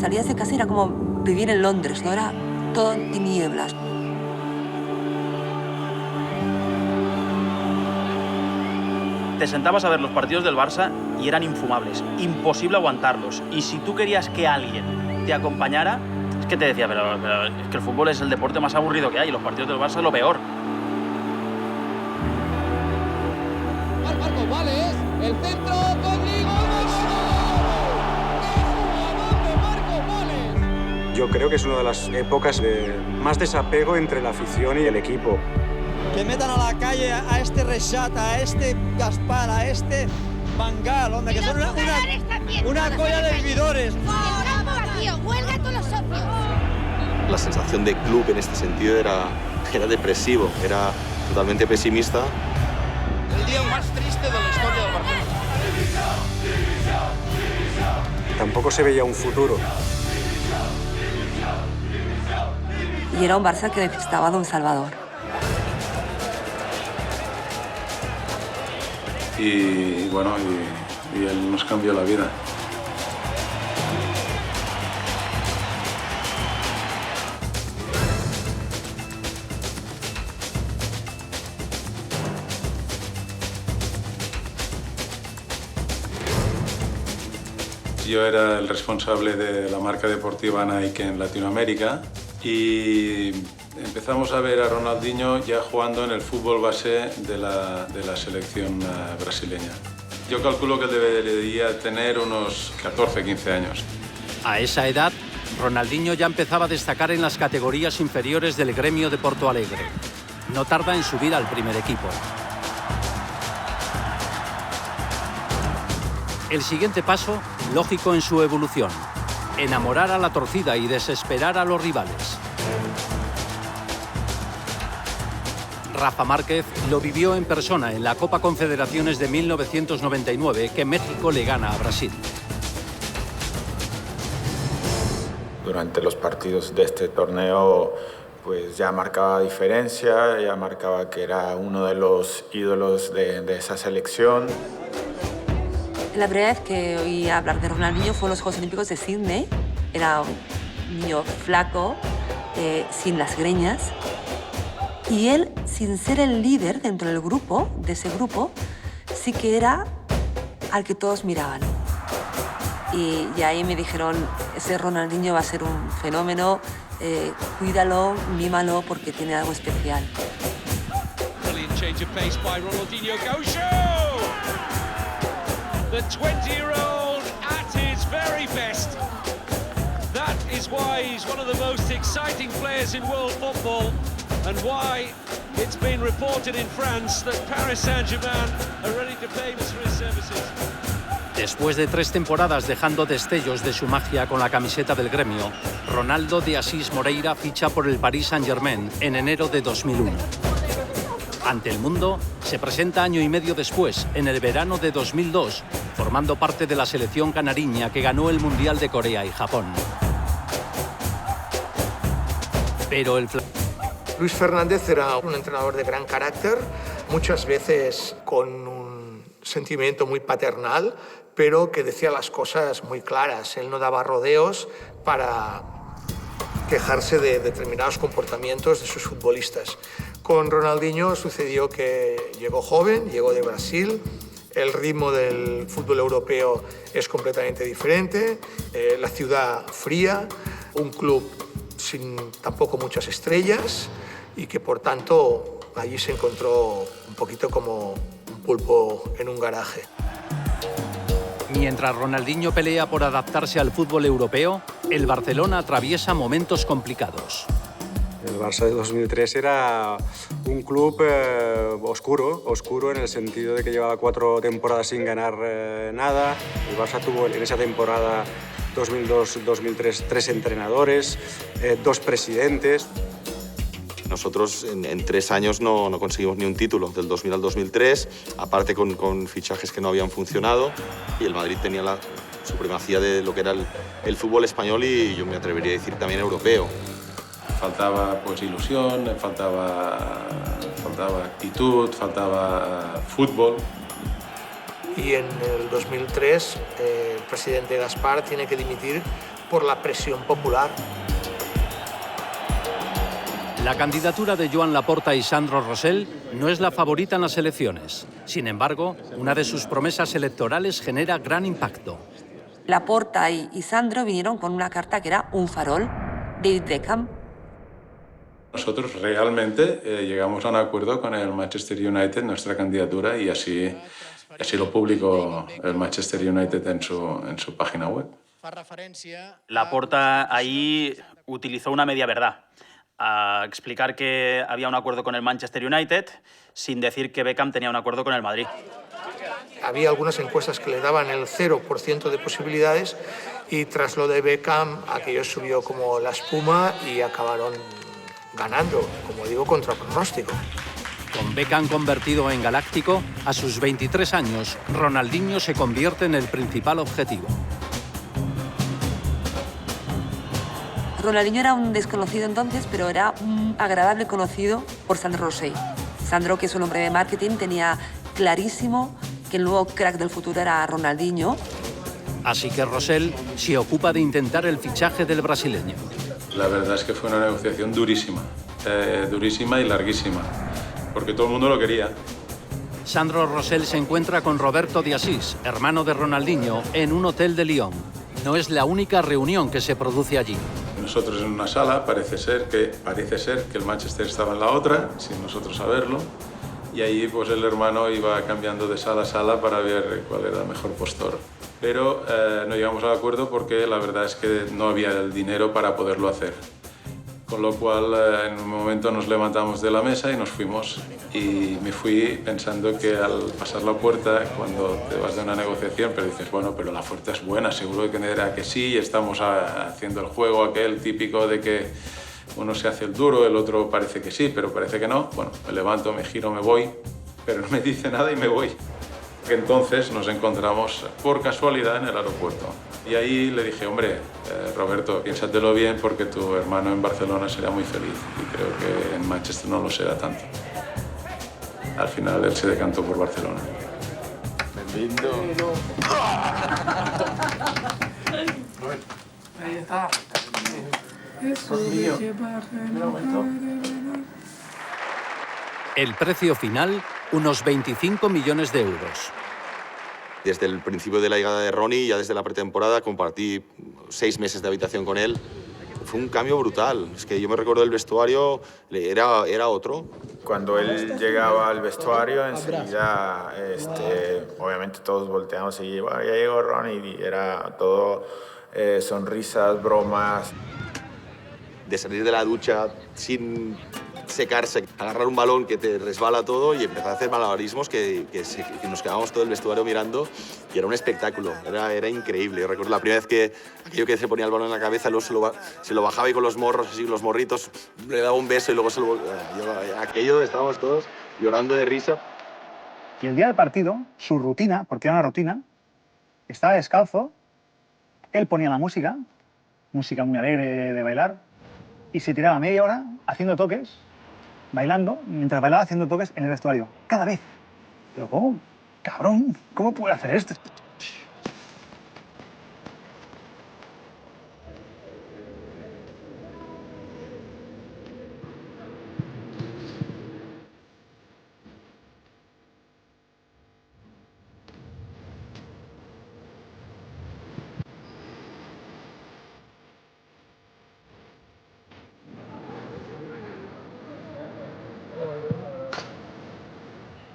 salías de casa era como vivir en Londres, ¿no? Era todo en tinieblas. Te sentabas a ver los partidos del Barça y eran infumables, imposible aguantarlos. Y si tú querías que alguien te acompañara, es que te decía, pero es que el fútbol es el deporte más aburrido que hay y los partidos del Barça es lo peor. Marco Vales, el centro con Yo creo que es una de las épocas de más desapego entre la afición y el equipo. Que metan a la calle a este Rexat, a este Gaspar, a este Bangal, donde que son una colla de vividores. ¡Huelga a todos los socios! La sensación de club en este sentido era depresivo, era totalmente pesimista. el día más triste de la historia del Barcelona. Tampoco se veía un futuro. Y era un Barça que necesitaba de un salvador. Y bueno, y él nos cambió la vida. Yo era el responsable de la marca deportiva Nike en Latinoamérica y empezamos a ver a Ronaldinho ya jugando en el fútbol base de la selección brasileña. Yo calculo que él debería tener unos 14, 15 años. A esa edad, Ronaldinho ya empezaba a destacar en las categorías inferiores del Gremio de Porto Alegre. No tarda en subir al primer equipo. El siguiente paso, lógico en su evolución: enamorar a la torcida y desesperar a los rivales. Rafa Márquez lo vivió en persona en la Copa Confederaciones de 1999, que México le gana a Brasil. Durante los partidos de este torneo, pues ya marcaba diferencia, ya marcaba que era uno de los ídolos de esa selección. La primera vez que oí hablar de Ronaldinho fue en los Juegos Olímpicos de Sydney. Era un niño flaco, sin las greñas. Y él, sin ser el líder dentro del grupo, de ese grupo, sí que era al que todos miraban. Y ahí me dijeron, ese Ronaldinho va a ser un fenómeno, cuídalo, mímalo, porque tiene algo especial. Brilliant change of pace by Ronaldinho Gaúcho! The 20-year-old at his very best. That is why he's one of the most exciting players in world football and why it's been reported in France that Paris Saint-Germain are ready to pay him for his services. Después de 3 temporadas dejando destellos de su magia con la camiseta del Gremio, Ronaldo de Asís Moreira ficha por el Paris Saint-Germain en enero de 2001. Ante el mundo, se presenta año y medio después, en el verano de 2002, formando parte de la selección canariña que ganó el Mundial de Corea y Japón. Pero Luis Fernández era un entrenador de gran carácter, muchas veces con un sentimiento muy paternal, pero que decía las cosas muy claras. Él no daba rodeos para quejarse de determinados comportamientos de sus futbolistas. Con Ronaldinho sucedió que llegó joven, llegó de Brasil, el ritmo del fútbol europeo es completamente diferente, la ciudad fría, un club sin tampoco muchas estrellas y que por tanto allí se encontró un poquito como un pulpo en un garaje. Mientras Ronaldinho pelea por adaptarse al fútbol europeo, el Barcelona atraviesa momentos complicados. El Barça de 2003 era un club oscuro en el sentido de que llevaba 4 temporadas sin ganar nada. El Barça tuvo en esa temporada 2002-2003 3 entrenadores, 2 presidentes. Nosotros en 3 años no conseguimos ni un título, del 2000 al 2003, aparte con fichajes que no habían funcionado, y el Madrid tenía la supremacía de lo que era el fútbol español y yo me atrevería a decir también europeo. Faltaba pues ilusión, faltaba actitud, faltaba fútbol. Y en el 2003 el presidente Gaspar tiene que dimitir por la presión popular. La candidatura de Joan Laporta y Sandro Rosell no es la favorita en las elecciones. Sin embargo, una de sus promesas electorales genera gran impacto. Laporta y Sandro vinieron con una carta que era un farol. David Beckham. Nosotros realmente llegamos a un acuerdo con el Manchester United, nuestra candidatura, y así lo publicó el Manchester United en su página web. Laporta ahí utilizó una media verdad, a explicar que había un acuerdo con el Manchester United sin decir que Beckham tenía un acuerdo con el Madrid. Había algunas encuestas que le daban el 0% de posibilidades y tras lo de Beckham aquello subió como la espuma y acabaron ganando, como digo, contra pronóstico. Con Beckham convertido en galáctico, a sus 23 años, Ronaldinho se convierte en el principal objetivo. Ronaldinho era un desconocido entonces, pero era un agradable conocido por Sandro Rosell. Sandro, que es un hombre de marketing, tenía clarísimo que el nuevo crack del futuro era Ronaldinho. Así que Rosell se ocupa de intentar el fichaje del brasileño. La verdad es que fue una negociación durísima, durísima y larguísima, porque todo el mundo lo quería. Sandro Rosell se encuentra con Roberto de Asís, hermano de Ronaldinho, en un hotel de Lyon. No es la única reunión que se produce allí. Nosotros en una sala, parece ser que el Manchester estaba en la otra, sin nosotros saberlo, y ahí pues el hermano iba cambiando de sala a sala para ver cuál era el mejor postor. Pero no llegamos al acuerdo porque la verdad es que no había el dinero para poderlo hacer. Con lo cual, en un momento nos levantamos de la mesa y nos fuimos. Y me fui pensando que al pasar la puerta, cuando te vas de una negociación, pero dices, bueno, pero la oferta es buena, seguro que era que sí, y estamos haciendo el juego aquel típico de que uno se hace el duro, el otro parece que sí, pero parece que no. Bueno, me levanto, me giro, me voy, pero no me dice nada y me voy. Entonces nos encontramos por casualidad en el aeropuerto. Y ahí le dije, hombre, Roberto, piénsatelo bien porque tu hermano en Barcelona será muy feliz y creo que en Manchester no lo será tanto. Al final él se decantó por Barcelona. Lindo. Ahí está. El precio final, unos 25 millones de euros. Desde el principio de la llegada de Ronnie, ya desde la pretemporada, compartí 6 meses de habitación con él. Fue un cambio brutal. Es que yo me recuerdo del vestuario, era otro. Cuando él llegaba al vestuario, enseguida, obviamente todos volteamos y bueno, ya llegó Ronnie, y era todo sonrisas, bromas. De salir de la ducha sin secarse, agarrar un balón que te resbala todo y empezar a hacer malabarismos que nos quedábamos todo el vestuario mirando y era un espectáculo, era increíble. Yo recuerdo la primera vez que aquello que se ponía el balón en la cabeza, luego se lo bajaba y con los morros, así los morritos, le daba un beso y luego aquello estábamos todos llorando de risa. Y el día del partido, su rutina, porque era una rutina, estaba descalzo, él ponía la música muy alegre de bailar, y se tiraba media hora haciendo toques, bailando, mientras bailaba haciendo toques en el vestuario. Cada vez. Pero ¿cómo? Cabrón, ¿cómo puede hacer esto?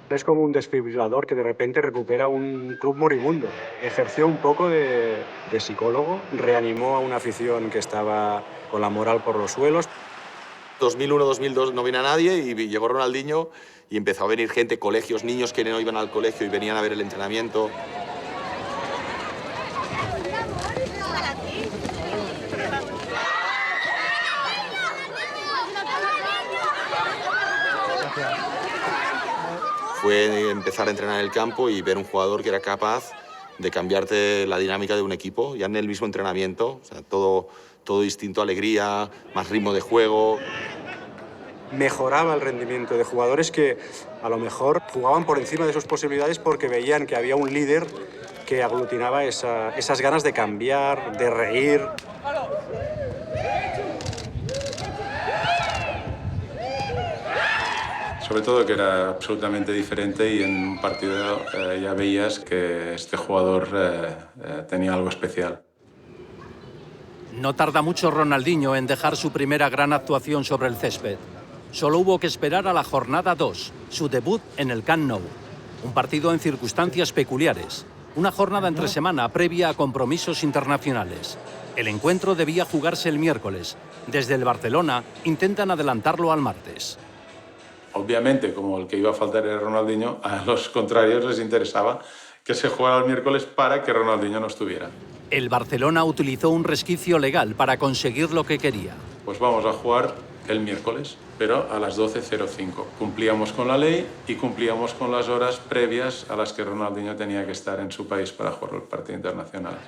Es como un desfibrilador que de repente recupera un club moribundo. Ejerció un poco de psicólogo, reanimó a una afición que estaba con la moral por los suelos. 2001-2002 no viene a nadie y llegó Ronaldinho y empezó a venir gente, colegios, niños que no iban al colegio y venían a ver el entrenamiento. Fue empezar a entrenar en el campo y ver un jugador que era capaz de cambiarte la dinámica de un equipo, ya en el mismo entrenamiento, o sea, todo distinto, alegría, más ritmo de juego. Mejoraba el rendimiento de jugadores que a lo mejor jugaban por encima de sus posibilidades porque veían que había un líder que aglutinaba esas ganas de cambiar, de reír. Sobre todo que era absolutamente diferente y en un partido ya veías que este jugador tenía algo especial. No tarda mucho Ronaldinho en dejar su primera gran actuación sobre el césped. Solo hubo que esperar a la jornada 2, su debut en el Camp Nou. Un partido en circunstancias peculiares. Una jornada entre semana previa a compromisos internacionales. El encuentro debía jugarse el miércoles. Desde el Barcelona intentan adelantarlo al martes. Obviamente, como el que iba a faltar era Ronaldinho, a los contrarios les interesaba que se jugara el miércoles para que Ronaldinho no estuviera. El Barcelona utilizó un resquicio legal para conseguir lo que quería. Pues vamos a jugar el miércoles, pero a las 12:05. Cumplíamos con la ley y cumplíamos con las horas previas a las que Ronaldinho tenía que estar en su país para jugar el partido internacional.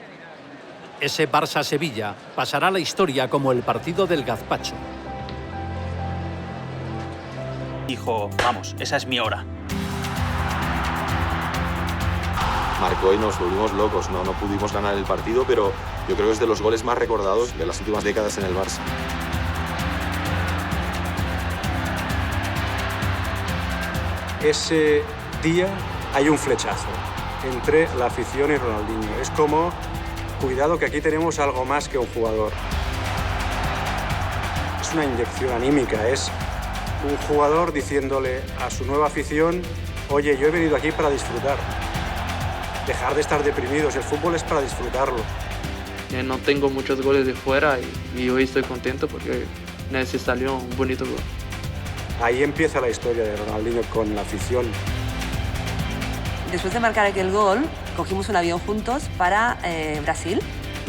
Ese Barça-Sevilla pasará a la historia como el partido del gazpacho. Dijo, vamos, esa es mi hora. Marcó y nos volvimos locos, no pudimos ganar el partido, pero yo creo que es de los goles más recordados de las últimas décadas en el Barça. Ese día hay un flechazo entre la afición y Ronaldinho. Es como, cuidado que aquí tenemos algo más que un jugador. Es una inyección anímica, es un jugador diciéndole a su nueva afición, oye, yo he venido aquí para disfrutar. Dejar de estar deprimidos, el fútbol es para disfrutarlo. No tengo muchos goles de fuera y hoy estoy contento porque Messi salió un bonito gol. Ahí empieza la historia de Ronaldinho con la afición. Después de marcar aquel gol, cogimos un avión juntos para Brasil.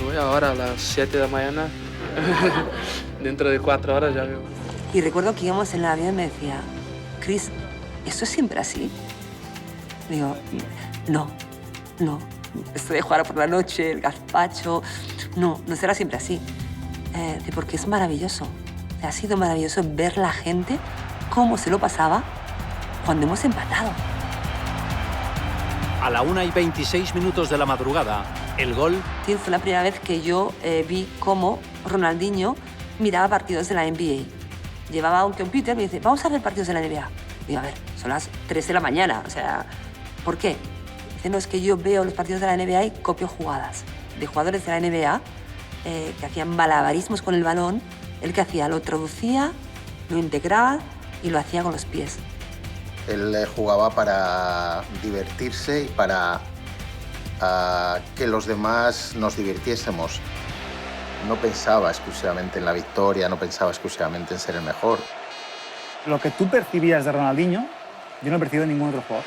Voy ahora a las 7 de la mañana, dentro de 4 horas ya veo. Y recuerdo que íbamos en el avión y me decía, Chris, ¿esto es siempre así? Digo, no, esto de jugar por la noche, el gazpacho, no será siempre así. Porque es maravilloso. Ha sido maravilloso ver la gente cómo se lo pasaba cuando hemos empatado. A la 1:26 de la madrugada, el gol... Fue la primera vez que yo vi cómo Ronaldinho miraba partidos de la NBA. Llevaba un computer y me dice, vamos a ver partidos de la NBA. Digo, a ver, son las 3 de la mañana, o sea, ¿por qué? Dice, no, es que yo veo los partidos de la NBA y copio jugadas de jugadores de la NBA que hacían malabarismos con el balón. Él que hacía, lo traducía, lo integraba y lo hacía con los pies. Él jugaba para divertirse y para que los demás nos divirtiésemos. No pensaba exclusivamente en la victoria, no pensaba exclusivamente en ser el mejor. Lo que tú percibías de Ronaldinho, yo no he percibido en ningún otro jugador.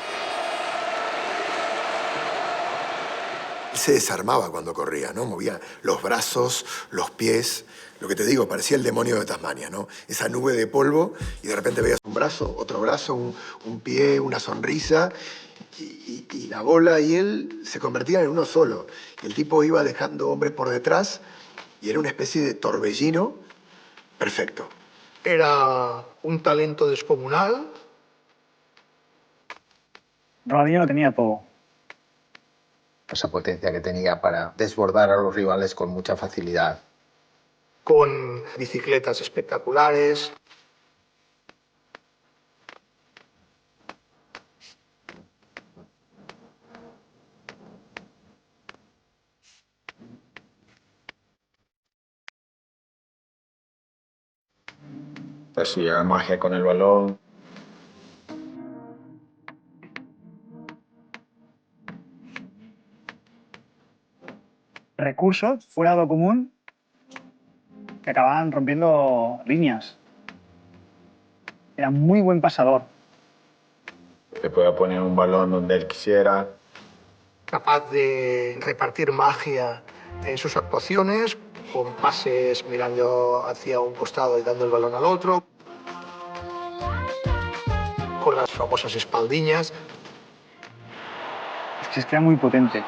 Él se desarmaba cuando corría, ¿no? Movía los brazos, los pies. Lo que te digo, parecía el demonio de Tasmania, ¿no? Esa nube de polvo y de repente veías un brazo, otro brazo, un pie, una sonrisa y la bola y él se convertían en uno solo. Y el tipo iba dejando hombres por detrás y era una especie de torbellino perfecto. Era un talento descomunal. Ronaldinho lo tenía todo. Esa potencia que tenía para desbordar a los rivales con mucha facilidad. Con bicicletas espectaculares. Hacía magia con el balón. Recursos fuera de lo común que acababan rompiendo líneas. Era muy buen pasador. Te podía poner un balón donde él quisiera. Capaz de repartir magia en sus actuaciones, con pases mirando hacia un costado y dando el balón al otro. Con las famosas espaldiñas. Es que era muy potente.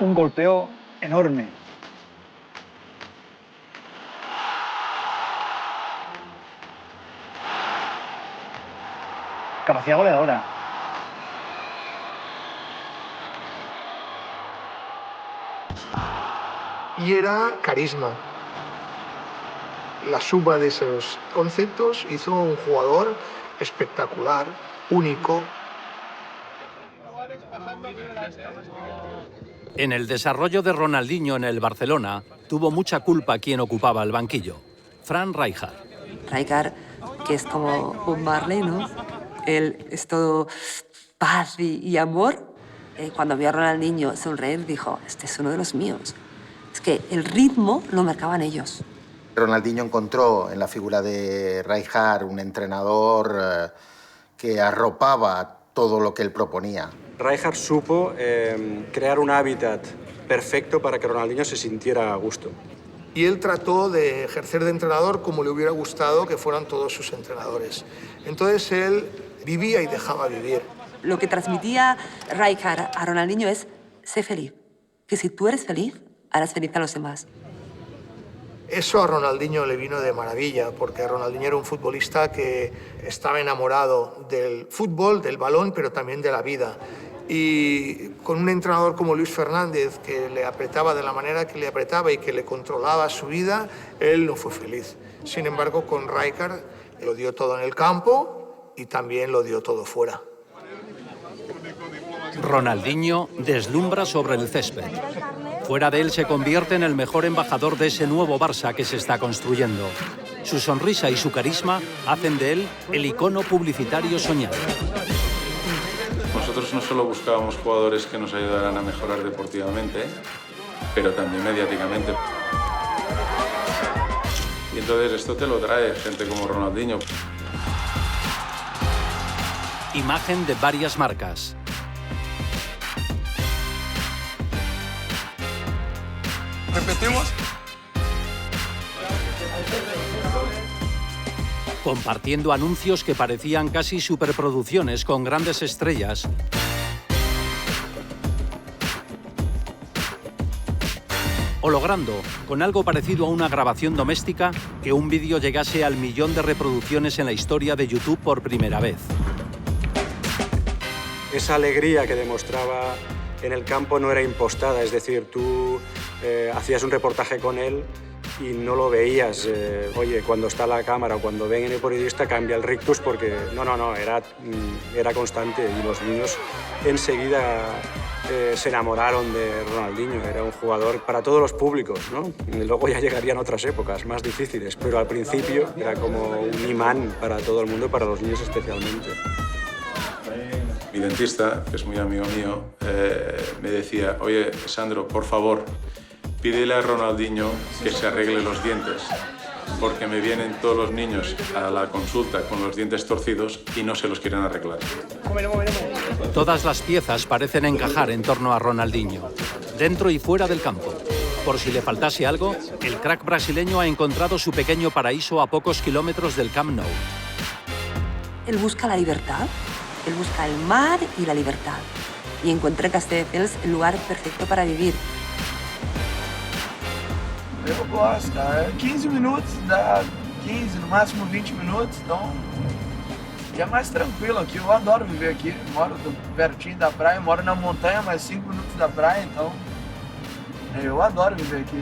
Un golpeo enorme. Capacidad goleadora. Y era carisma. La suma de esos conceptos hizo un jugador espectacular, único. En el desarrollo de Ronaldinho en el Barcelona tuvo mucha culpa quien ocupaba el banquillo, Frank Rijkaard. Rijkaard, que es como Bob Marley, ¿no? Él es todo paz y amor. Cuando vio a Ronaldinho sonreír, dijo, este es uno de los míos. Es que el ritmo lo marcaban ellos. Ronaldinho encontró en la figura de Rijkaard un entrenador que arropaba todo lo que él proponía. Rijkaard supo crear un hábitat perfecto para que Ronaldinho se sintiera a gusto. Y él trató de ejercer de entrenador como le hubiera gustado que fueran todos sus entrenadores. Entonces él vivía y dejaba vivir. Lo que transmitía Rijkaard a Ronaldinho es, sé feliz. Que si tú eres feliz, harás feliz a los demás. Eso a Ronaldinho le vino de maravilla, porque Ronaldinho era un futbolista que estaba enamorado del fútbol, del balón, pero también de la vida. Y con un entrenador como Luis Fernández, que le apretaba de la manera que le apretaba y que le controlaba su vida, él no fue feliz. Sin embargo, con Rijkaard lo dio todo en el campo y también lo dio todo fuera. Ronaldinho deslumbra sobre el césped. Fuera de él se convierte en el mejor embajador de ese nuevo Barça que se está construyendo. Su sonrisa y su carisma hacen de él el icono publicitario soñado. Nosotros no solo buscábamos jugadores que nos ayudaran a mejorar deportivamente, pero también mediáticamente. Y entonces esto te lo trae gente como Ronaldinho. Imagen de varias marcas. Repetimos. Compartiendo anuncios que parecían casi superproducciones con grandes estrellas. O logrando, con algo parecido a una grabación doméstica, que un vídeo llegase al 1 millón de reproducciones en la historia de YouTube por primera vez. Esa alegría que demostraba en el campo no era impostada, es decir, tú hacías un reportaje con él y no lo veías, oye, cuando está la cámara o cuando ven en el periodista cambia el rictus, porque no, era constante y los niños enseguida se enamoraron de Ronaldinho. Era un jugador para todos los públicos, ¿no? Luego ya llegarían otras épocas más difíciles, pero al principio era como un imán para todo el mundo, para los niños especialmente. Mi dentista, que es muy amigo mío, me decía, oye, Sandro, por favor, pídele a Ronaldinho que se arregle los dientes, porque me vienen todos los niños a la consulta con los dientes torcidos y no se los quieren arreglar. Todas las piezas parecen encajar en torno a Ronaldinho, dentro y fuera del campo. Por si le faltase algo, el crack brasileño ha encontrado su pequeño paraíso a pocos kilómetros del Camp Nou. Él busca la libertad, él busca el mar y la libertad. Y encuentra en Castelldefels el lugar perfecto para vivir. Eu gosto, cara. 15 minutos, dá 15, no máximo 20 minutos, então é mais tranquilo aqui. Eu adoro viver aqui. Moro pertinho da praia, moro na montanha, mas 5 minutos da praia, então eu adoro viver aqui.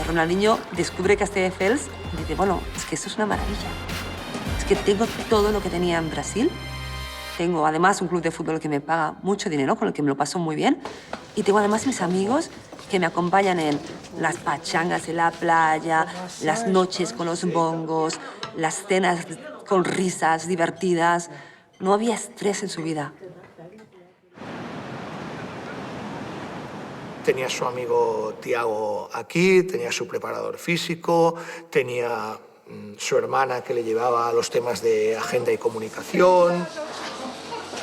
Ronaldinho descubre Castelldefels y dice, bueno, es que esto es una maravilla. Es que tengo todo lo que tenía en Brasil. Tengo además un club de fútbol que me paga mucho dinero, con el que me lo paso muy bien. Y tengo además mis amigos que me acompañan en las pachangas en la playa, las noches con los bongos, las cenas con risas divertidas. No había estrés en su vida. Tenía su amigo Thiago aquí, tenía su preparador físico, tenía su hermana que le llevaba los temas de agenda y comunicación.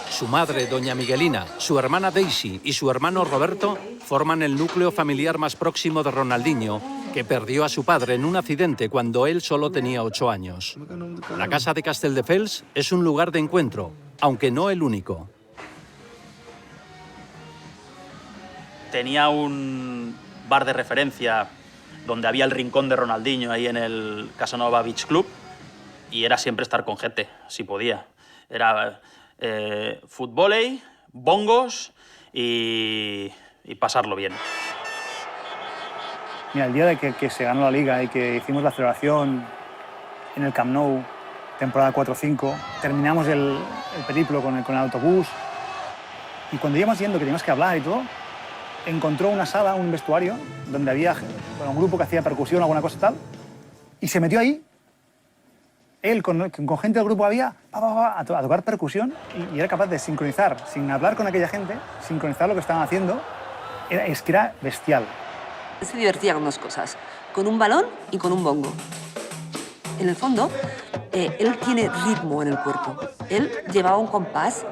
Su madre, doña Miguelina, su hermana Daisy y su hermano Roberto forman el núcleo familiar más próximo de Ronaldinho, que perdió a su padre en un accidente cuando él solo tenía 8 años. La casa de Castelldefels es un lugar de encuentro, aunque no el único. Tenía un bar de referencia donde había el rincón de Ronaldinho ahí en el Casanova Beach Club y era siempre estar con gente, si podía. Era fútbol, bongos y pasarlo bien. Mira, el día de que se ganó la Liga y que hicimos la celebración en el Camp Nou, temporada 4-5, terminamos el periplo con el autobús y cuando íbamos yendo, que teníamos que hablar y todo, encontró una sala, un vestuario, donde había un grupo que hacía percusión o alguna cosa tal, y se metió ahí. Él con gente del grupo había a tocar percusión y era capaz de sincronizar, sin hablar con aquella gente, sincronizar lo que estaban haciendo. Es que era bestial. Se divertía con dos cosas, con un balón y con un bongo. En el fondo, él tiene ritmo en el cuerpo. Él llevaba un compás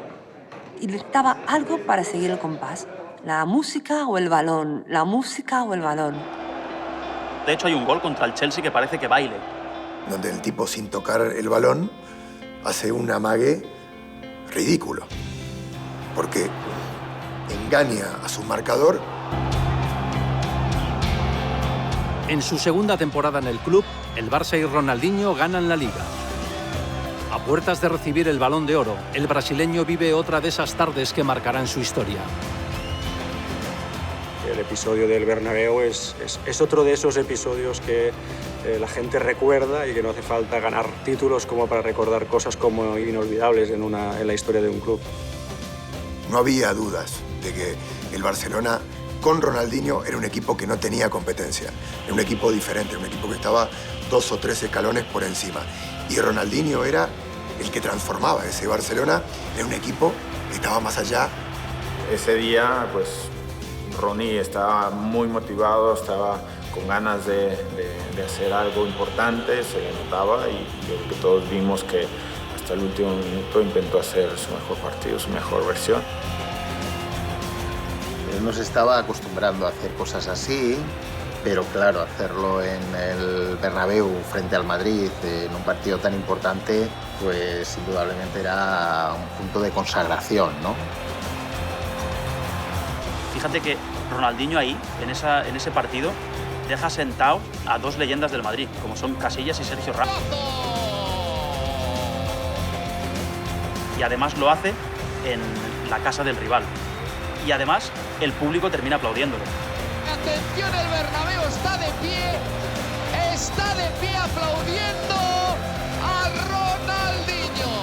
y le daba algo para seguir el compás. La música o el balón, la música o el balón. De hecho, hay un gol contra el Chelsea que parece que baile. Donde el tipo, sin tocar el balón, hace un amague ridículo. Porque engaña a su marcador. En su segunda temporada en el club, el Barça y Ronaldinho ganan la Liga. A puertas de recibir el Balón de Oro, el brasileño vive otra de esas tardes que marcarán su historia. El episodio del Bernabéu es otro de esos episodios que la gente recuerda y que no hace falta ganar títulos como para recordar cosas como inolvidables en la historia de un club. No había dudas de que el Barcelona con Ronaldinho era un equipo que no tenía competencia, era un equipo diferente, un equipo que estaba 2 o 3 escalones por encima. Y Ronaldinho era el que transformaba ese Barcelona en un equipo que estaba más allá. Ese día, pues, Ronnie estaba muy motivado, estaba con ganas de hacer algo importante, se le notaba y creo que todos vimos que hasta el último minuto intentó hacer su mejor partido, su mejor versión. Él nos estaba acostumbrando a hacer cosas así, pero claro, hacerlo en el Bernabéu frente al Madrid, en un partido tan importante, pues indudablemente era un punto de consagración, ¿no? Fíjate que Ronaldinho ahí, en ese partido, deja sentado a 2 leyendas del Madrid, como son Casillas y Sergio Ramos. Y además lo hace en la casa del rival. Y además el público termina aplaudiéndolo. Atención, el Bernabéu está de pie aplaudiendo a Ronaldinho.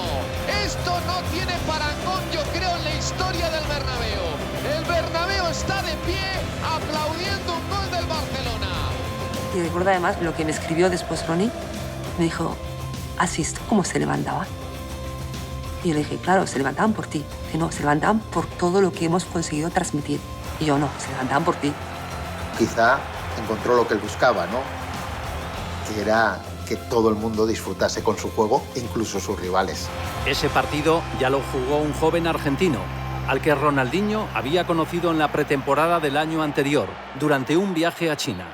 Esto no tiene parangón, yo creo, en la historia del Bernabéu. El Bernabéu está de pie aplaudiendo un gol del Barcelona. Y recuerdo además lo que me escribió después Ronnie. Me dijo, ¿has visto cómo se levantaban? Y yo le dije, claro, se levantaban por ti. Que no, se levantaban por todo lo que hemos conseguido transmitir. Y yo no, se levantaban por ti. Quizá encontró lo que él buscaba, ¿no? Que era que todo el mundo disfrutase con su juego, incluso sus rivales. Ese partido ya lo jugó un joven argentino, al que Ronaldinho había conocido en la pretemporada del año anterior, durante un viaje a China.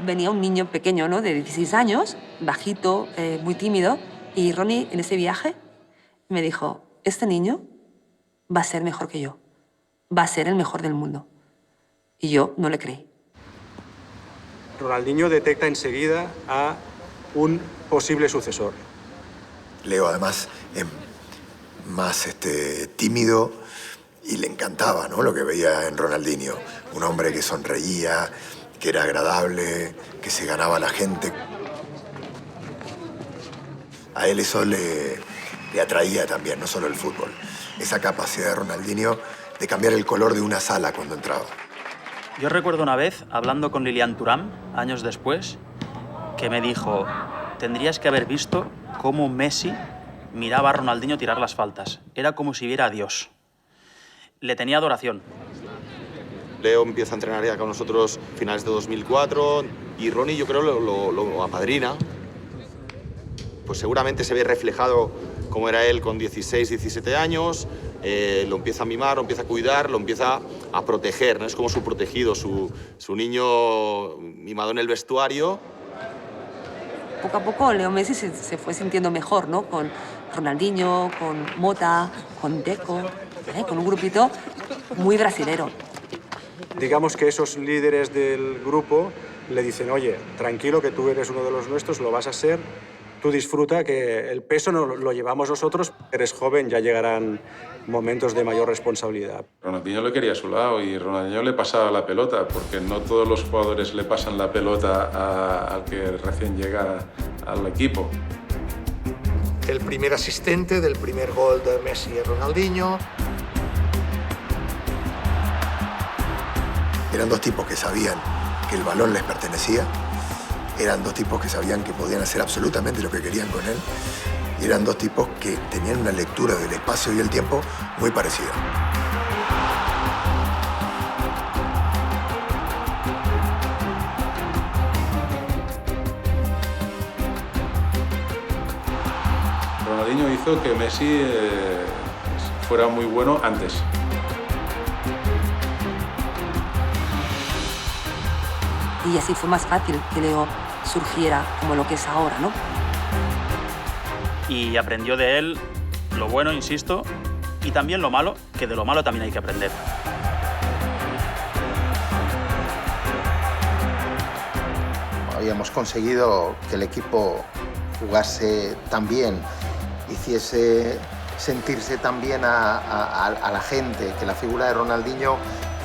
Venía un niño pequeño, ¿no?, de 16 años, bajito, muy tímido, y Ronnie en ese viaje me dijo, este niño va a ser mejor que yo, va a ser el mejor del mundo. Y yo no le creí. Ronaldinho detecta enseguida a un posible sucesor. Leo, además, más tímido y le encantaba, ¿no?, lo que veía en Ronaldinho. Un hombre que sonreía, que era agradable, que se ganaba a la gente. A él eso le atraía también, no solo el fútbol. Esa capacidad de Ronaldinho de cambiar el color de una sala cuando entraba. Yo recuerdo una vez, hablando con Lilian Thuram, años después, que me dijo, tendrías que haber visto cómo Messi miraba a Ronaldinho tirar las faltas. Era como si viera a Dios. Le tenía adoración. Leo empieza a entrenar ya con nosotros finales de 2004 y Ronnie, yo creo, lo apadrina. Pues seguramente se ve reflejado cómo era él con 16, 17 años, lo empieza a mimar, lo empieza a cuidar, lo empieza a proteger, ¿no? Es como su protegido, su niño mimado en el vestuario. Poco a poco Leo Messi se fue sintiendo mejor, ¿no?, con Ronaldinho, con Mota, con Deco, con un grupito muy brasilero. Digamos que esos líderes del grupo le dicen, oye, tranquilo que tú eres uno de los nuestros, lo vas a ser, tú disfruta, que el peso no lo llevamos nosotros, eres joven, ya llegarán momentos de mayor responsabilidad. Ronaldinho le quería a su lado y Ronaldinho le pasaba la pelota, porque no todos los jugadores le pasan la pelota al que recién llega al equipo. el primer asistente del primer gol de Messi y Ronaldinho. Eran dos tipos que sabían que el balón les pertenecía, eran dos tipos que sabían que podían hacer absolutamente lo que querían con él, y eran dos tipos que tenían una lectura del espacio y el tiempo muy parecida. Ronaldinho hizo que Messi fuera muy bueno antes. Y así fue más fácil que Leo surgiera como lo que es ahora, ¿no? Y aprendió de él lo bueno, insisto, y también lo malo, que de lo malo también hay que aprender. Habíamos conseguido que el equipo jugase tan bien, hiciese sentirse tan bien a la gente, que la figura de Ronaldinho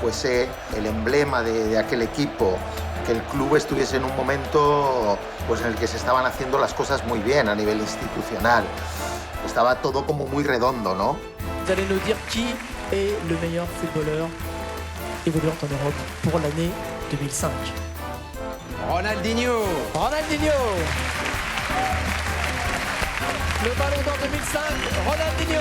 fuese el emblema de aquel equipo, que el club estuviese en un momento pues, en el que se estaban haciendo las cosas muy bien a nivel institucional. Estaba todo como muy redondo, ¿no? Vous allez nous dire qui est le meilleur footballeur évoluant en Europe pour l'année 2005. Ronaldinho. Ronaldinho. Le Ballon d'Or 2005, Ronaldinho.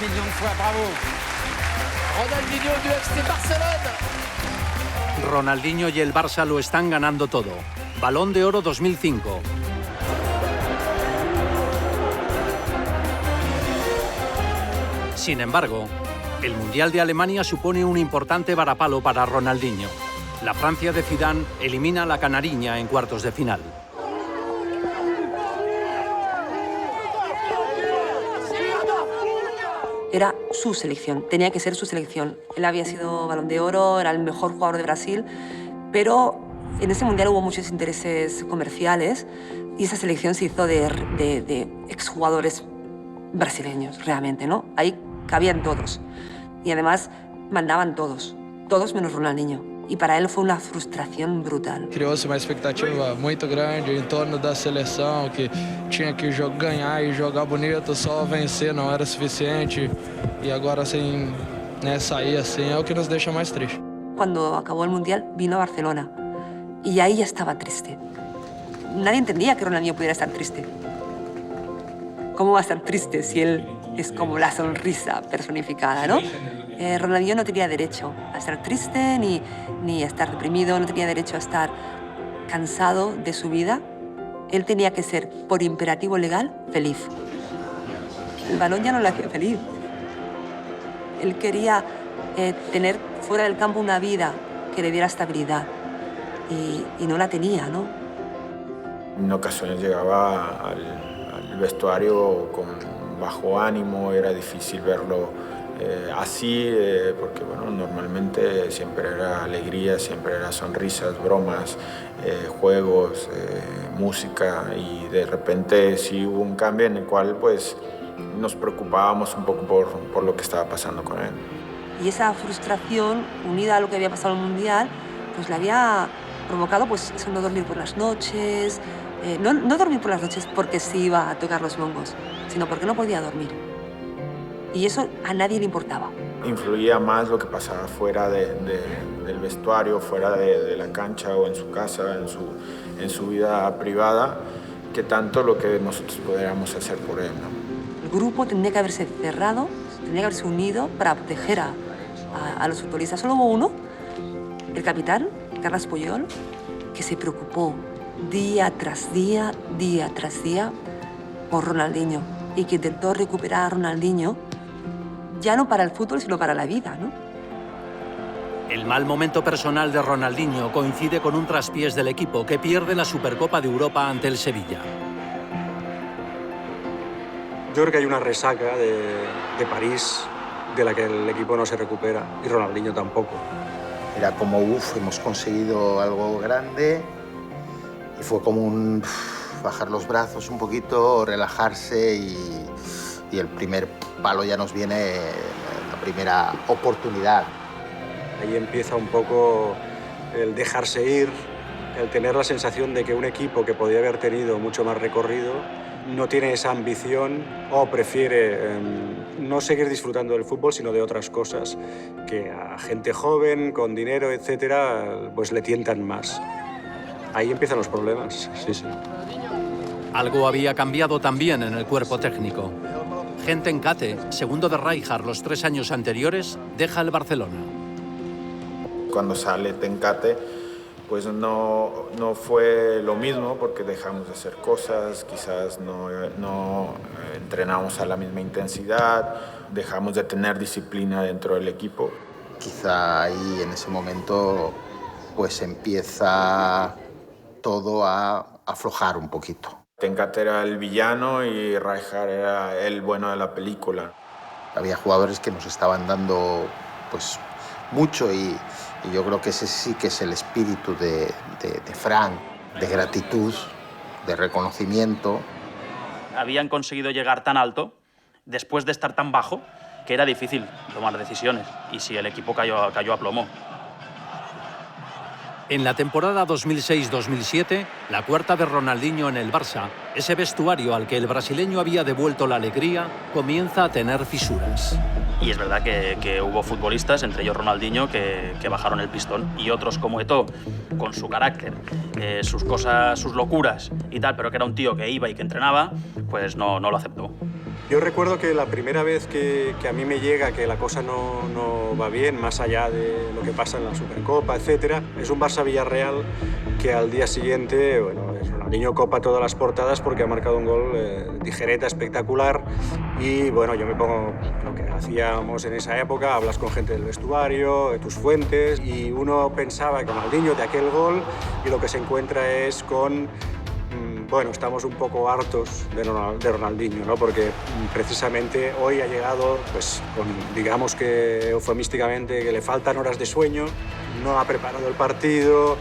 Million de fois, bravo. Ronaldinho du FC Barcelone. Ronaldinho y el Barça lo están ganando todo. Balón de Oro 2005. Sin embargo, el Mundial de Alemania supone un importante varapalo para Ronaldinho. La Francia de Zidane elimina a la canariña en cuartos de final. Era su selección, tenía que ser su selección. Él había sido Balón de Oro, era el mejor jugador de Brasil, pero en ese Mundial hubo muchos intereses comerciales y esa selección se hizo de exjugadores brasileños, realmente, ¿no? Ahí cabían todos y además mandaban todos menos Ronaldinho. E para ele foi uma frustração brutal. Criou-se uma expectativa muito grande em torno da seleção, que tinha que ganhar e jogar bonito, só vencer não era suficiente. E agora assim, sair assim é o que nos deixa mais triste. Cuando acabó el Mundial vino a Barcelona y ahí ya estaba triste. Nadie entendía que Ronaldinho pudiera estar triste. ¿Cómo va a estar triste si él es como la sonrisa personificada, ¿no? Ronaldinho no tenía derecho a estar triste ni a estar deprimido, no tenía derecho a estar cansado de su vida. Él tenía que ser, por imperativo legal, feliz. El balón ya no lo hacía feliz. Él quería tener fuera del campo una vida que le diera estabilidad y no la tenía, ¿no? En ocasiones llegaba al vestuario con bajo ánimo, era difícil verlo así, porque bueno, normalmente siempre era alegría, siempre era sonrisas, bromas, juegos, música, y de repente sí hubo un cambio en el cual pues nos preocupábamos un poco por lo que estaba pasando con él. Y esa frustración, unida a lo que había pasado en el Mundial, pues le había provocado pues eso, no dormir por las noches, no dormir por las noches porque se iba a tocar los bongos, sino porque no podía dormir. Y eso a nadie le importaba. Influía más lo que pasaba fuera del vestuario, fuera de la cancha o en su casa, en su vida privada, que tanto lo que nosotros pudiéramos hacer por él, ¿no? El grupo tendría que haberse cerrado, tendría que haberse unido para proteger a los futbolistas. Solo hubo uno, el capitán, Carles Puyol, que se preocupó día tras día por Ronaldinho y que intentó recuperar a Ronaldinho ya no para el fútbol, sino para la vida, ¿no? El mal momento personal de Ronaldinho coincide con un traspiés del equipo que pierde la Supercopa de Europa ante el Sevilla. Yo creo que hay una resaca de París de la que el equipo no se recupera y Ronaldinho tampoco. Era como, hemos conseguido algo grande y fue como bajar los brazos un poquito, relajarse y el primer palo ya nos viene la primera oportunidad. Ahí empieza un poco el dejarse ir, el tener la sensación de que un equipo que podía haber tenido mucho más recorrido no tiene esa ambición o prefiere no seguir disfrutando del fútbol, sino de otras cosas que a gente joven, con dinero, etcétera, pues le tientan más. Ahí empiezan los problemas, sí, sí. Algo había cambiado también en el cuerpo técnico. Gente Encate, segundo de Rijkaard los 3 años anteriores, deja el Barcelona. Cuando sale Tencate, pues no fue lo mismo porque dejamos de hacer cosas, quizás no entrenamos a la misma intensidad, dejamos de tener disciplina dentro del equipo. Quizá ahí en ese momento pues empieza todo a aflojar un poquito. Tencate era el villano y Rijkaard era el bueno de la película. Había jugadores que nos estaban dando pues mucho y yo creo que ese sí que es el espíritu de Frank, de gratitud, de reconocimiento. Habían conseguido llegar tan alto, después de estar tan bajo, que era difícil tomar decisiones. Y sí, el equipo cayó a plomo. En la temporada 2006-2007, la cuarta de Ronaldinho en el Barça, ese vestuario al que el brasileño había devuelto la alegría, comienza a tener fisuras. Y es verdad que hubo futbolistas, entre ellos Ronaldinho, que bajaron el pistón. Y otros como Eto'o, con su carácter, sus cosas, sus locuras y tal, pero que era un tío que iba y que entrenaba, pues no lo aceptó. Yo recuerdo que la primera vez que a mí me llega que la cosa no va bien, más allá de lo que pasa en la Supercopa, etc., es un Barça-Villarreal que al día siguiente, bueno, Ronaldinho copa todas las portadas porque ha marcado un gol tijereta espectacular y, bueno, yo me pongo lo que hacíamos en esa época, hablas con gente del vestuario, de tus fuentes, y uno pensaba que Ronaldinho de aquel gol y lo que se encuentra es con... Bueno, estamos un poco hartos de Ronaldinho, ¿no? Porque precisamente hoy ha llegado, pues, digamos que eufemísticamente, que le faltan horas de sueño, no ha preparado el partido,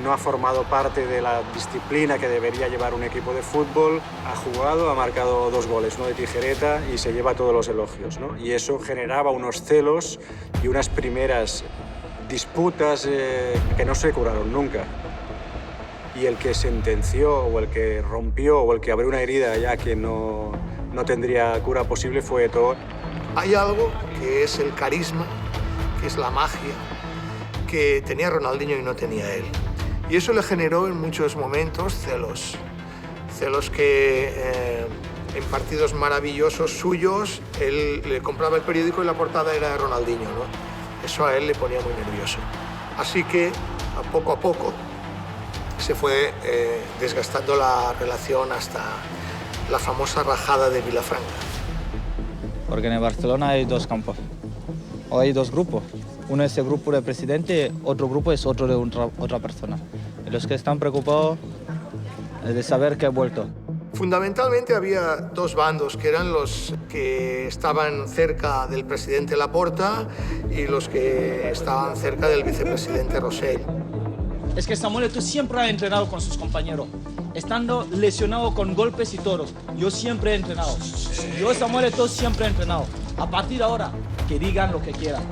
no ha formado parte de la disciplina que debería llevar un equipo de fútbol, ha jugado, ha marcado 2 goles, uno de tijereta y se lleva todos los elogios, ¿no? Y eso generaba unos celos y unas primeras disputas que no se curaron nunca. Y el que sentenció, o el que rompió, o el que abrió una herida ya que no tendría cura posible fue Eto'o. Hay algo que es el carisma, que es la magia, que tenía Ronaldinho y no tenía él. Y eso le generó en muchos momentos celos. Celos que en partidos maravillosos suyos, él le compraba el periódico y la portada era de Ronaldinho, ¿no? Eso a él le ponía muy nervioso. Así que, a poco, se fue desgastando la relación hasta la famosa rajada de Vilafranca. Porque en el Barcelona hay 2 campos, o hay 2 grupos. Uno es el grupo del presidente, otro grupo es otro de otra persona. Y los que están preocupados de saber que ha vuelto. Fundamentalmente había 2 bandos, que eran los que estaban cerca del presidente Laporta y los que estaban cerca del vicepresidente Rosell. Es que Samuel Eto'o siempre ha entrenado con sus compañeros, estando lesionado con golpes y toros. Yo siempre he entrenado. Yo, Samuel Eto'o, siempre he entrenado. A partir de ahora, que digan lo que quieran.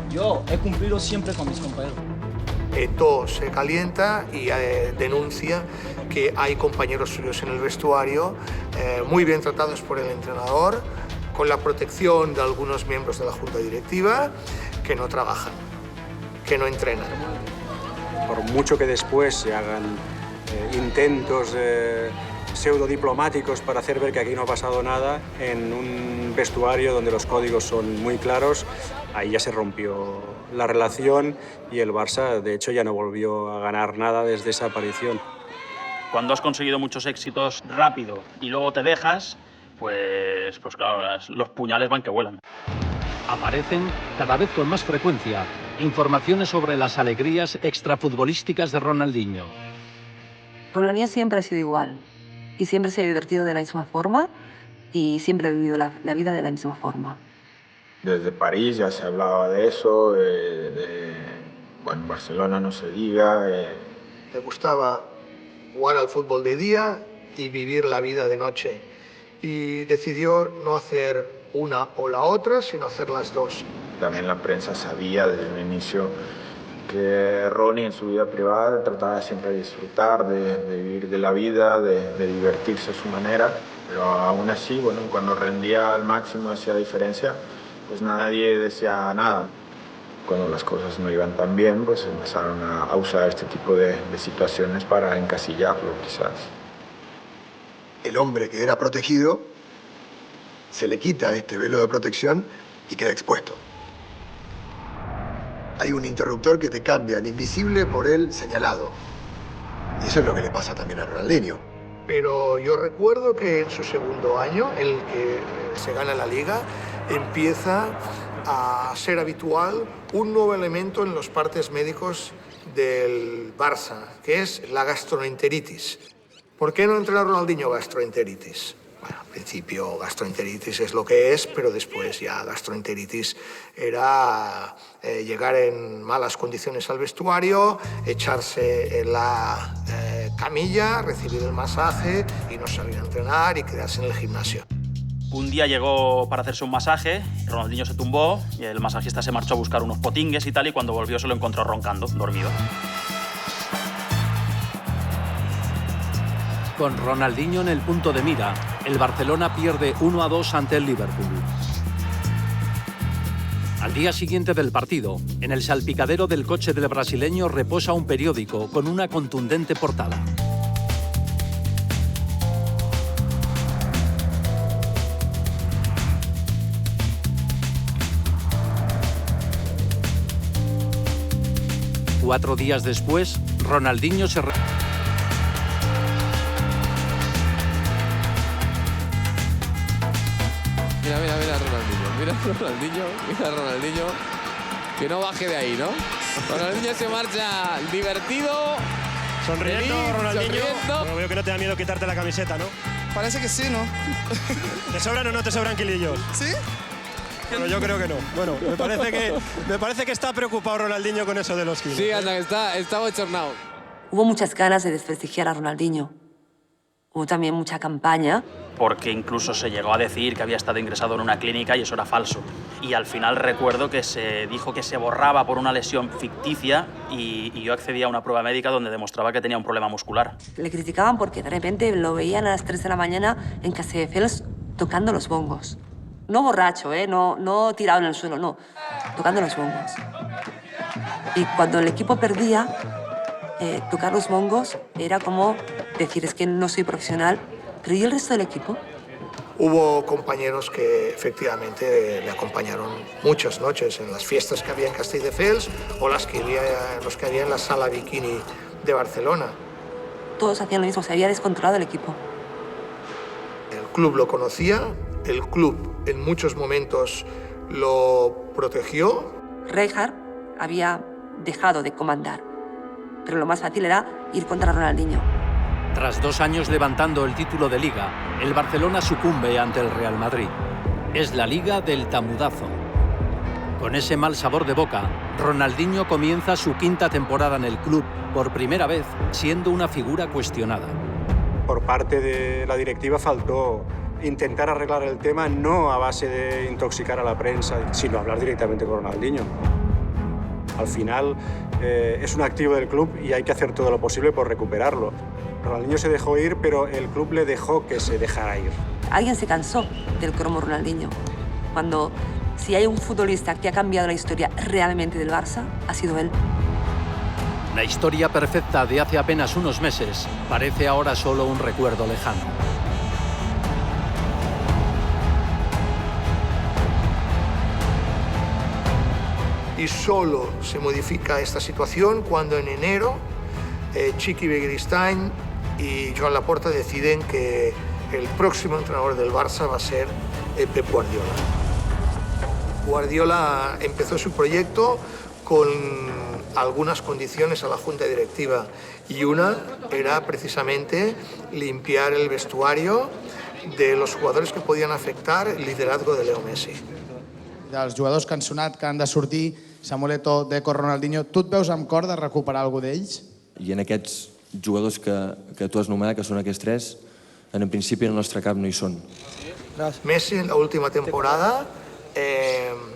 Yo he cumplido siempre con mis compañeros. Eto'o se calienta y denuncia que hay compañeros suyos en el vestuario muy bien tratados por el entrenador, con la protección de algunos miembros de la junta directiva, que no trabajan, que no entrenan. Por mucho que después se hagan intentos pseudodiplomáticos para hacer ver que aquí no ha pasado nada, en un vestuario donde los códigos son muy claros, ahí ya se rompió la relación y el Barça, de hecho, ya no volvió a ganar nada desde esa aparición. Cuando has conseguido muchos éxitos rápido y luego te dejas, pues claro, los puñales van que vuelan. Aparecen cada vez con más frecuencia informaciones sobre las alegrías extrafutbolísticas de Ronaldinho. Ronaldinho siempre ha sido igual y siempre se ha divertido de la misma forma y siempre ha vivido la vida de la misma forma. Desde París ya se hablaba de eso, bueno, en Barcelona no se diga. Le gustaba jugar al fútbol de día y vivir la vida de noche. Y decidió no hacer una o la otra, sino hacer las 2. También la prensa sabía desde el inicio que Ronnie en su vida privada trataba siempre de disfrutar, de vivir de la vida, de divertirse a su manera, pero aún así, bueno, cuando rendía al máximo hacía diferencia, pues nadie decía nada. Cuando las cosas no iban tan bien, pues empezaron a usar este tipo de situaciones para encasillarlo, quizás. El hombre que era protegido se le quita este velo de protección y queda expuesto. Hay un interruptor que te cambia el invisible por el señalado. Y eso es lo que le pasa también a Ronaldinho. Pero yo recuerdo que en su segundo año, el que se gana la Liga, empieza a ser habitual un nuevo elemento en los partes médicos del Barça, que es la gastroenteritis. ¿Por qué no entra Ronaldinho gastroenteritis? Bueno, al principio gastroenteritis es lo que es, pero después ya gastroenteritis era llegar en malas condiciones al vestuario, echarse en la camilla, recibir el masaje y no salir a entrenar y quedarse en el gimnasio. Un día llegó para hacerse un masaje, Ronaldinho se tumbó y el masajista se marchó a buscar unos potingues y tal, y cuando volvió se lo encontró roncando, dormido. Con Ronaldinho en el punto de mira, el Barcelona pierde 1-2 ante el Liverpool. Al día siguiente del partido, en el salpicadero del coche del brasileño reposa un periódico con una contundente portada. Cuatro días después, Ronaldinho se... Mira Ronaldinho, que no baje de ahí, ¿no? Ronaldinho se marcha divertido, sonriendo, feliz, Ronaldinho. sonriendo. Bueno, veo que no te da miedo quitarte la camiseta, ¿no? Parece que sí, ¿no? ¿Te sobran o no te sobran kilillos? ¿Sí? Bueno, yo creo que no. Bueno, me parece que está preocupado Ronaldinho con eso de los kilos. Sí, anda, está bochornado. Hubo muchas ganas de desprestigiar a Ronaldinho. Hubo también mucha campaña. Porque incluso se llegó a decir que había estado ingresado en una clínica y eso era falso. Y al final recuerdo que se dijo que se borraba por una lesión ficticia y yo accedí a una prueba médica donde demostraba que tenía un problema muscular. Le criticaban porque de repente lo veían a las 3 de la mañana en Castelldefels tocando los bongos. No borracho, no tirado en el suelo, no. Tocando los bongos. Y cuando el equipo perdía, tocar los bongos era como decir, es que no soy profesional. Pero ¿y el resto del equipo? Hubo compañeros que efectivamente le acompañaron muchas noches en las fiestas que había en Castelldefels o los que había en la sala bikini de Barcelona. Todos hacían lo mismo, se había descontrolado el equipo. El club lo conocía, el club en muchos momentos lo protegió. Rijkaard había dejado de comandar, pero lo más fácil era ir contra Ronaldinho. Tras 2 años levantando el título de Liga, el Barcelona sucumbe ante el Real Madrid. Es la Liga del tamudazo. Con ese mal sabor de boca, Ronaldinho comienza su 5ª temporada en el club, por primera vez siendo una figura cuestionada. Por parte de la directiva faltó intentar arreglar el tema no a base de intoxicar a la prensa, sino hablar directamente con Ronaldinho. Al final es un activo del club y hay que hacer todo lo posible por recuperarlo. Ronaldinho se dejó ir, pero el club le dejó que se dejara ir. Alguien se cansó del cromo Ronaldinho. Cuando, si hay un futbolista que ha cambiado la historia realmente del Barça, ha sido él. La historia perfecta de hace apenas unos meses parece ahora solo un recuerdo lejano. Y solo se modifica esta situación cuando en enero Chiqui Begiristain y Joan Laporta deciden que el próximo entrenador del Barça va a ser Pep Guardiola. Guardiola empezó su proyecto con algunas condiciones a la junta directiva y una era precisamente limpiar el vestuario de los jugadores que podían afectar el liderazgo de Leo Messi. Dels jugadors que han sonat, que han de sortir, Samuel Eto'o, Deco, Ronaldinho, tu et veus amb cor de recuperar algú d'ells? I en aquests jugadors que tu has nomenat, que són aquests 3, en principi en el nostre cap no hi són. Messi en la última temporada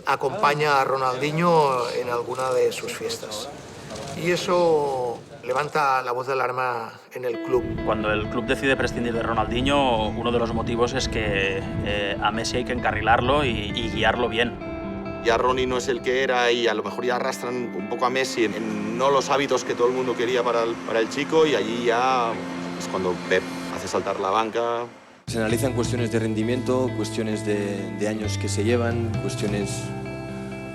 acompaña a Ronaldinho en alguna de sus fiestas. Y eso levanta la voz de alarma en el club. Cuando el club decide prescindir de Ronaldinho, uno de los motivos es que a Messi hay que encarrilarlo y guiarlo bien. Ya Ronnie no es el que era y a lo mejor ya arrastran un poco a Messi en no los hábitos que todo el mundo quería para el chico, y allí ya es cuando Pep hace saltar la banca. Se analizan cuestiones de rendimiento, cuestiones de años que se llevan, cuestiones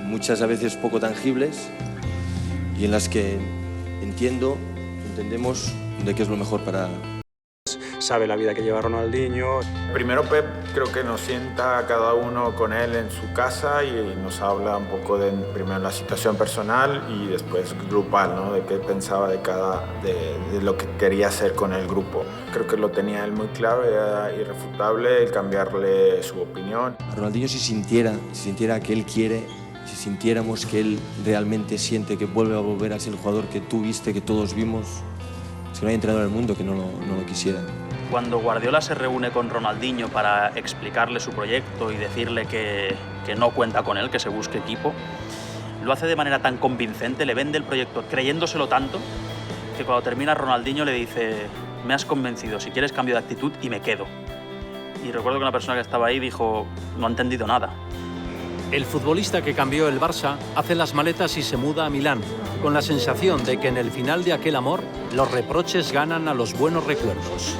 muchas a veces poco tangibles y en las que entendemos de qué es lo mejor para... Sabe la vida que lleva Ronaldinho. Primero Pep creo que nos sienta a cada uno con él en su casa y nos habla un poco de primero la situación personal y después grupal, ¿no? De qué pensaba de lo que quería hacer con el grupo. Creo que lo tenía él muy claro, era irrefutable el cambiarle su opinión. Ronaldinho si sintiera que él quiere, si sintiéramos que él realmente siente que vuelve a volver a ser el jugador que tú viste, que todos vimos, si no hay entrenador en el mundo que no lo quisiera. Cuando Guardiola se reúne con Ronaldinho para explicarle su proyecto y decirle que no cuenta con él, que se busque equipo, lo hace de manera tan convincente, le vende el proyecto creyéndoselo tanto, que cuando termina Ronaldinho le dice: me has convencido, si quieres cambio de actitud y me quedo. Y recuerdo que una persona que estaba ahí dijo: no ha entendido nada. El futbolista que cambió el Barça hace las maletas y se muda a Milán, con la sensación de que en el final de aquel amor los reproches ganan a los buenos recuerdos.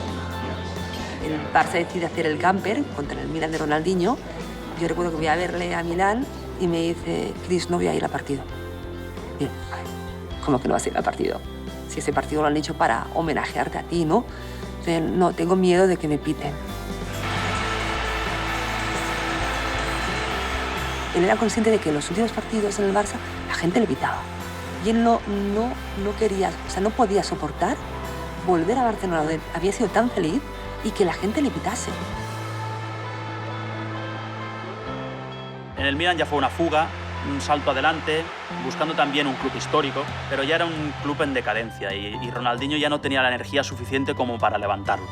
El Barça decide hacer el camper contra el Milán de Ronaldinho. Yo recuerdo que voy a verle a Milán y me dice: Cris, no voy a ir al partido. Y, ¿cómo que no vas a ir al partido? Si ese partido lo han hecho para homenajearte a ti, ¿no? Entonces, no, tengo miedo de que me piten. Él era consciente de que en los últimos partidos en el Barça la gente le pitaba. Y él no quería, o sea, no podía soportar volver a Barcelona, donde había sido tan feliz, y que la gente le pitase. En el Milan ya fue una fuga, un salto adelante, buscando también un club histórico, pero ya era un club en decadencia y Ronaldinho ya no tenía la energía suficiente como para levantarlo.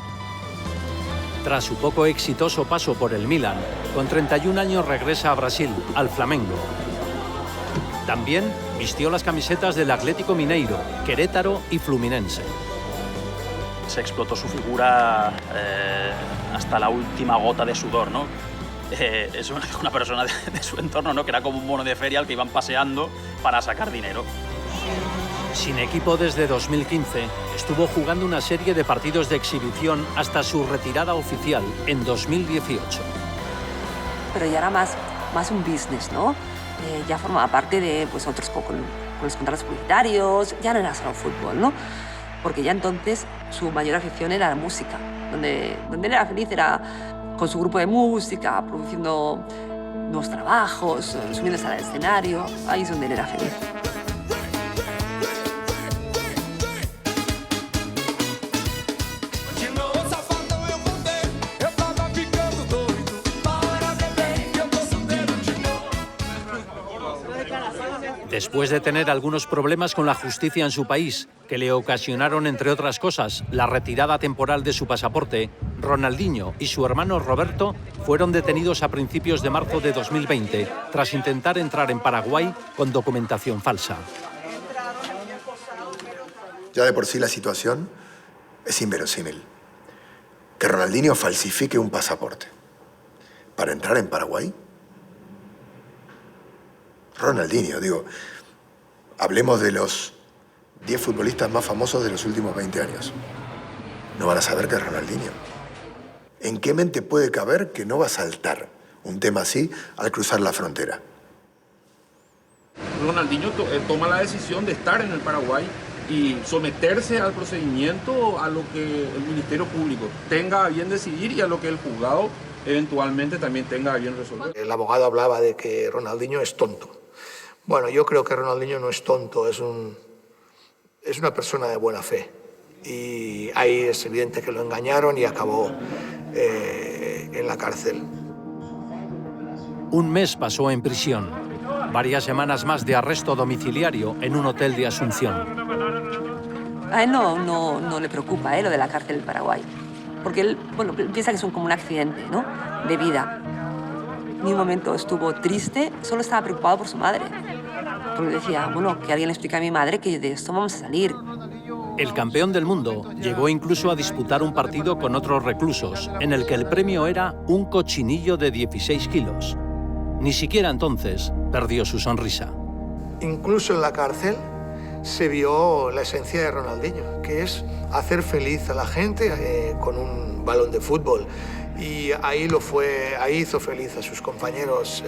Tras su poco exitoso paso por el Milan, con 31 años regresa a Brasil, al Flamengo. También vistió las camisetas del Atlético Mineiro, Querétaro y Fluminense. Se explotó su figura hasta la última gota de sudor, ¿no? Es una persona de su entorno, ¿no? Que era como un mono de feria al que iban paseando para sacar dinero. Sin equipo desde 2015, estuvo jugando una serie de partidos de exhibición hasta su retirada oficial en 2018. Pero ya era más un business, ¿no? Ya formaba parte de pues, otros con los contratos publicitarios, ya no era solo fútbol, ¿no? Porque ya entonces su mayor afición era la música. Donde él era feliz era con su grupo de música, produciendo nuevos trabajos, subiéndose al escenario. Ahí es donde él era feliz. Después de tener algunos problemas con la justicia en su país, que le ocasionaron, entre otras cosas, la retirada temporal de su pasaporte, Ronaldinho y su hermano Roberto fueron detenidos a principios de marzo de 2020 tras intentar entrar en Paraguay con documentación falsa. Ya de por sí la situación es inverosímil. Que Ronaldinho falsifique un pasaporte para entrar en Paraguay. Ronaldinho, digo, hablemos de los 10 futbolistas más famosos de los últimos 20 años. No van a saber que es Ronaldinho. ¿En qué mente puede caber que no va a saltar un tema así al cruzar la frontera? Ronaldinho toma la decisión de estar en el Paraguay y someterse al procedimiento a lo que el Ministerio Público tenga a bien decidir y a lo que el juzgado eventualmente también tenga a bien resolver. El abogado hablaba de que Ronaldinho es tonto. Bueno, yo creo que Ronaldinho no es tonto, es una persona de buena fe. Y ahí es evidente que lo engañaron y acabó en la cárcel. Un mes pasó en prisión. Varias semanas más de arresto domiciliario en un hotel de Asunción. A él no le preocupa lo de la cárcel del Paraguay. Porque él piensa que es como un accidente, ¿no? De vida. Ni un momento estuvo triste, solo estaba preocupado por su madre. Porque decía, bueno, que alguien le explique a mi madre que de esto vamos a salir. El campeón del mundo llegó incluso a disputar un partido con otros reclusos, en el que el premio era un cochinillo de 16 kilos. Ni siquiera entonces perdió su sonrisa. Incluso en la cárcel se vio la esencia de Ronaldinho, que es hacer feliz a la gente con un balón de fútbol. Y ahí hizo feliz a sus compañeros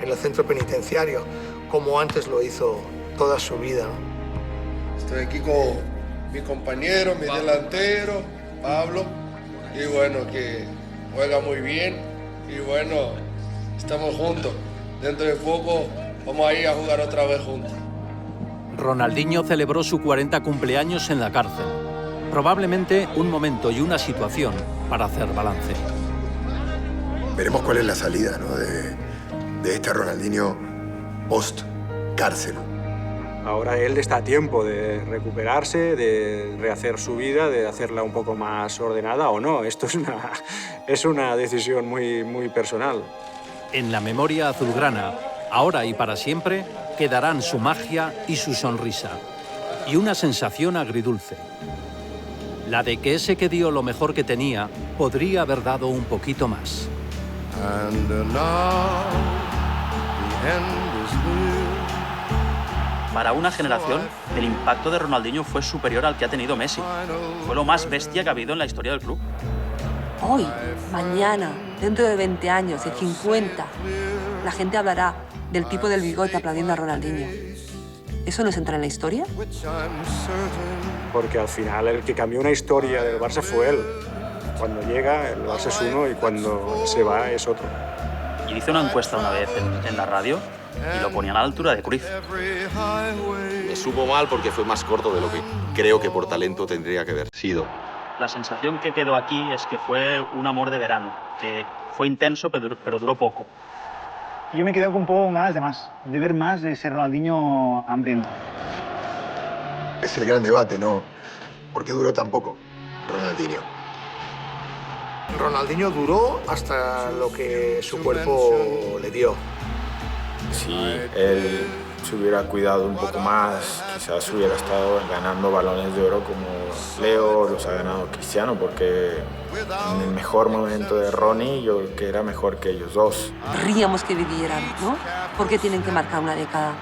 en el centro penitenciario, como antes lo hizo toda su vida, ¿no? Estoy aquí con mi compañero, mi delantero, Pablo, y bueno, que juega muy bien, y bueno, estamos juntos. Dentro de poco vamos a ir a jugar otra vez juntos. Ronaldinho celebró su 40 cumpleaños en la cárcel. Probablemente un momento y una situación para hacer balance. Veremos cuál es la salida, ¿no?, de este Ronaldinho post-cárcel. Ahora él está a tiempo de recuperarse, de rehacer su vida, de hacerla un poco más ordenada o no. Esto es una decisión muy personal. En la memoria azulgrana, ahora y para siempre, quedarán su magia y su sonrisa. Y una sensación agridulce. La de que ese que dio lo mejor que tenía podría haber dado un poquito más. Para una generación, el impacto de Ronaldinho fue superior al que ha tenido Messi. Fue lo más bestia que ha habido en la historia del club. Hoy, mañana, dentro de 20 años, de 50, la gente hablará del tipo del bigote aplaudiendo a Ronaldinho. ¿Eso nos entra en la historia? Porque al final el que cambió una historia del Barça fue él. Cuando llega, el Barça es uno y cuando se va es otro. Y hice una encuesta una vez en la radio y lo ponían a la altura de Cruyff. Me supo mal porque fue más corto de lo que creo que por talento tendría que haber sido. La sensación que quedó aquí es que fue un amor de verano, que fue intenso pero duró poco. Yo me quedé con un poco ganas de ver más de ese Ronaldinho hambriento. Es el gran debate, ¿no? ¿Por qué duró tan poco Ronaldinho? Ronaldinho duró hasta lo que su cuerpo le dio. Si él se hubiera cuidado un poco más, quizás hubiera estado ganando balones de oro como Leo los ha ganado Cristiano, porque en el mejor momento de Ronnie yo creo que era mejor que ellos dos. Querríamos que vivieran, ¿no? ¿Por qué tienen que marcar una década?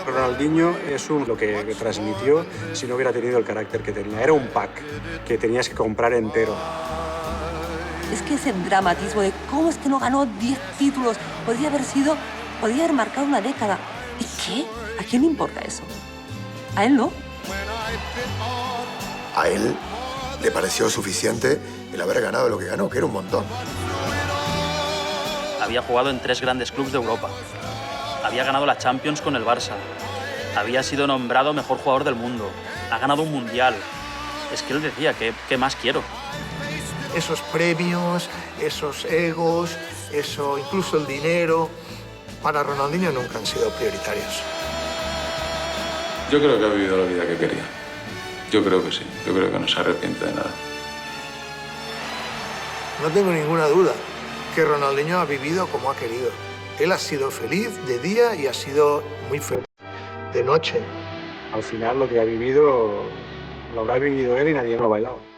Ronaldinho es lo que transmitió si no hubiera tenido el carácter que tenía. Era un pack que tenías que comprar entero. Es que ese dramatismo de cómo es que no ganó 10 títulos, podría haber marcado una década. ¿Y qué? ¿A quién le importa eso? ¿A él no? A él le pareció suficiente el haber ganado lo que ganó, que era un montón. Había jugado en 3 grandes clubes de Europa. Había ganado la Champions con el Barça. Había sido nombrado mejor jugador del mundo. Ha ganado un mundial. Es que él decía, ¿qué más quiero? Esos premios, esos egos, incluso el dinero, para Ronaldinho nunca han sido prioritarios. Yo creo que ha vivido la vida que quería. Yo creo que sí. Yo creo que no se arrepiente de nada. No tengo ninguna duda que Ronaldinho ha vivido como ha querido. Él ha sido feliz de día y ha sido muy feliz de noche. Al final lo que ha vivido lo habrá vivido él y nadie lo ha bailado.